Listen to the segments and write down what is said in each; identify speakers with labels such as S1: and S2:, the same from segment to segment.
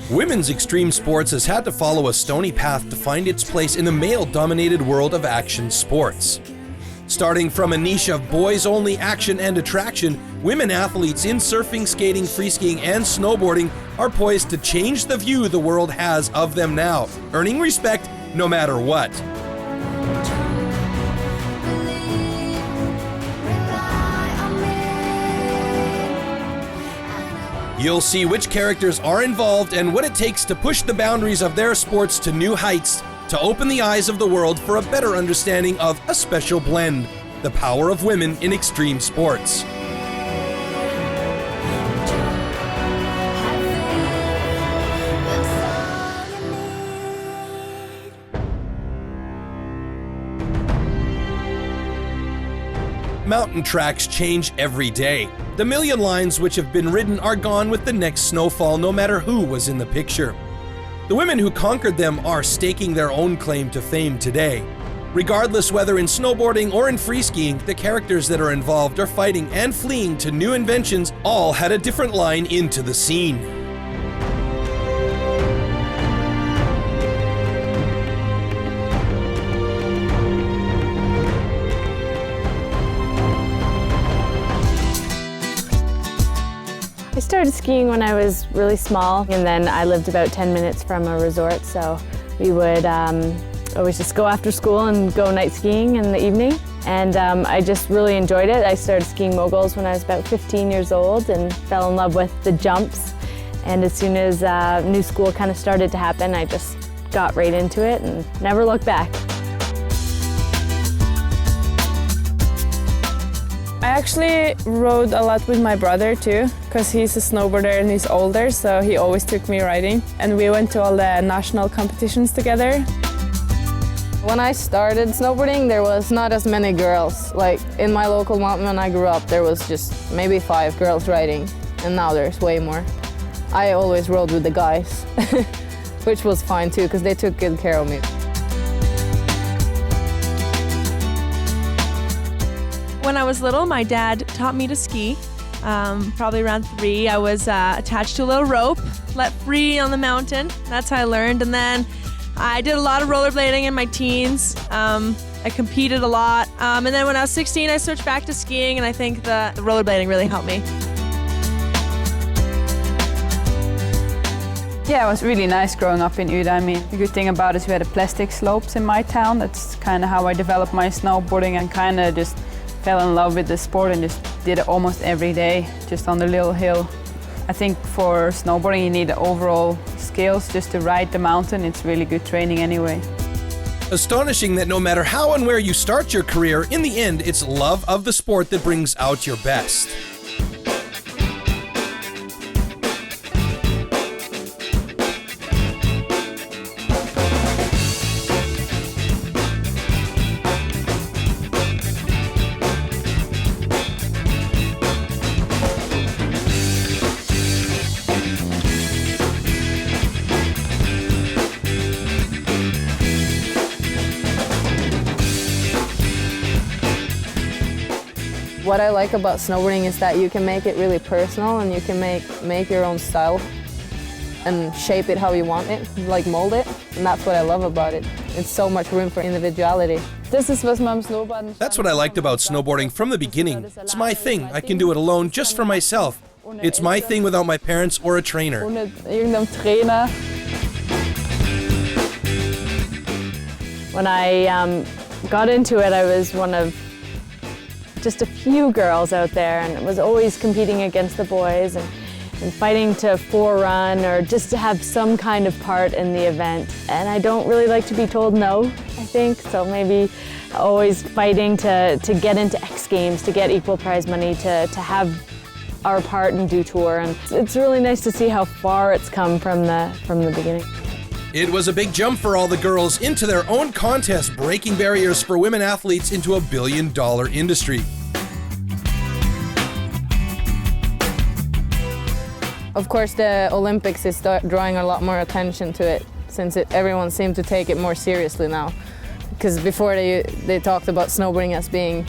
S1: Women's extreme sports has had to follow a stony path to find its place in the male-dominated world of action sports. Starting from a niche of boys-only action and attraction, women athletes in surfing, skating, freeskiing, and snowboarding are poised to change the view the world has of them now, earning respect no matter what. You'll see which characters are involved and what it takes to push the boundaries of their sports to new heights, to open the eyes of the world for a better understanding of a special blend, the power of women in extreme sports. Mountain tracks change every day. The million lines which have been ridden are gone with the next snowfall, no matter who was in the picture. The women who conquered them are staking their own claim to fame today. Regardless whether in snowboarding or in freeskiing, the characters that are involved are fighting and fleeing to new inventions, all had a different line into the scene.
S2: I started skiing when I was really small, and then I lived about 10 minutes from a resort, so we would always just go after school and go night skiing in the evening, and I just really enjoyed it. I started skiing moguls when I was about 15 years old and fell in love with the jumps, and as soon as new school kind of started to happen, I just got right into it and never looked back.
S3: I actually rode a lot with my brother too, because he's a snowboarder and he's older, so he always took me riding. And we went to all the national competitions together.
S2: When I started snowboarding, there was not as many girls. Like in my local mountain when I grew up, there was just maybe 5 girls riding, and now there's way more. I always rode with the guys, which was fine too, because they took good care of me.
S4: When I was little, my dad taught me to ski. Probably around 3, I was attached to a little rope, let free on the mountain. That's how I learned. And then I did a lot of rollerblading in my teens. I competed a lot. And then when I was 16, I switched back to skiing, and I think the rollerblading really helped me.
S5: Yeah, it was really nice growing up in Uda. I mean, the good thing about it is we had a plastic slopes in my town. That's kind of how I developed my snowboarding, and kind of just fell in love with the sport and just did it almost every day, just on the little hill. I think for snowboarding you need the overall skills just to ride the mountain. It's really good training anyway.
S1: Astonishing that no matter how and where you start your career, in the end it's love of the sport that brings out your best.
S2: What I like about snowboarding is that you can make it really personal, and you can make your own style and shape it how you want it, like mold it, and that's what I love about it. It's so much room for individuality.
S1: That's what I liked about snowboarding from the beginning. It's my thing. I can do it alone, just for myself. It's my thing without my parents or a trainer.
S2: When I got into it, I was one of just a few girls out there, and was always competing against the boys and fighting to forerun or just to have some kind of part in the event. And I don't really like to be told no, I think, so maybe always fighting to get into X Games, to get equal prize money, to have our part in Do Tour. And it's really nice to see how far it's come from the beginning.
S1: It was a big jump for all the girls into their own contest, breaking barriers for women athletes into a billion-dollar industry.
S2: Of course, the Olympics is drawing a lot more attention to it, since everyone seems to take it more seriously now. Because before they talked about snowboarding as being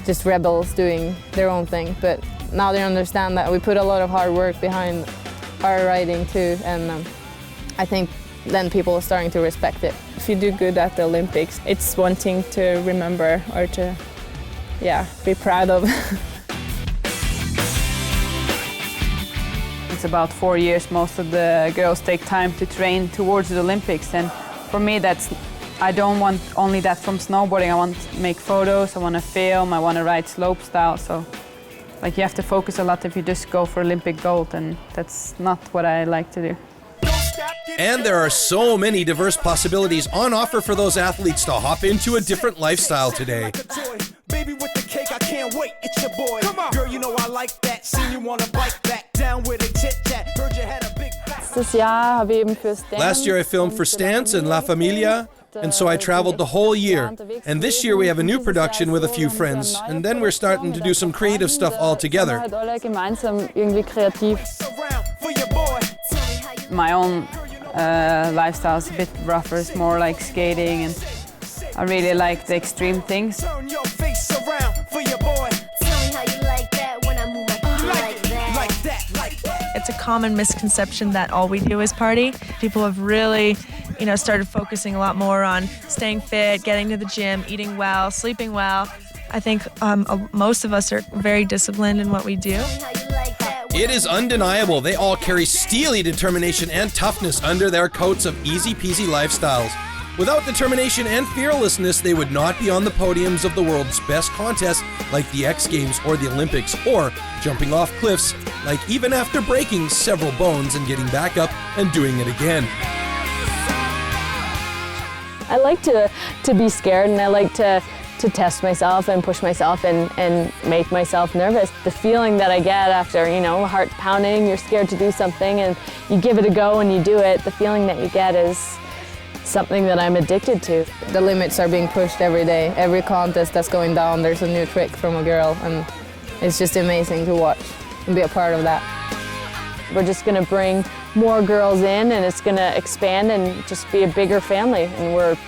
S2: just rebels doing their own thing, but now they understand that we put a lot of hard work behind our riding too, and I think then people are starting to respect it.
S3: If you do good at the Olympics, it's one thing to remember or to, be proud of.
S5: It's about 4 years most of the girls take time to train towards the Olympics, and for me I don't want only that from snowboarding. I want to make photos, I want to film, I want to ride slope style, so like you have to focus a lot if you just go for Olympic gold, and that's not what I like to do.
S1: And there are so many diverse possibilities on offer for those athletes to hop into a different lifestyle today.
S6: Baby with the cake, I can't wait, it's your boy. Come on. Girl, you know I like that. Seen you wanna bike back down with a tit tat. Heard you had a big back.
S1: Last year I filmed for Stance and La Familia, and so I traveled the whole year. And this year we have a new production with a few friends, and then we're starting to do some creative stuff all together.
S5: My own lifestyle is a bit rougher, it's more like skating, and I really like the extreme things.
S6: Turn your face around for your boy.
S7: Tell me how you like that when I move like that.
S6: Like that, like that.
S4: It's a common misconception that all we do is party. People have really, started focusing a lot more on staying fit, getting to the gym, eating well, sleeping well. I think most of us are very disciplined in what we do.
S1: It is undeniable they all carry steely determination and toughness under their coats of easy-peasy lifestyles. Without determination and fearlessness, they would not be on the podiums of the world's best contests like the X Games or the Olympics, or jumping off cliffs, like even after breaking several bones and getting back up and doing it again.
S2: I like to be scared, and I like to test myself and push myself and make myself nervous. The feeling that I get after, heart pounding, you're scared to do something and you give it a go and you do it, the feeling that you get is something that I'm addicted to.
S8: The limits are being pushed every day. Every contest that's going down, there's a new trick from a girl, and it's just amazing to watch and be a part of that.
S2: We're just gonna bring more girls in, and it's gonna expand and just be a bigger family, and we'll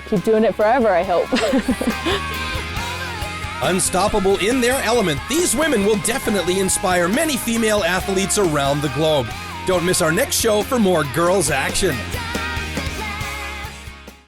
S2: keep doing it forever, I hope.
S1: Unstoppable in their element, these women will definitely inspire many female athletes around the globe. Don't miss our next show for more girls action.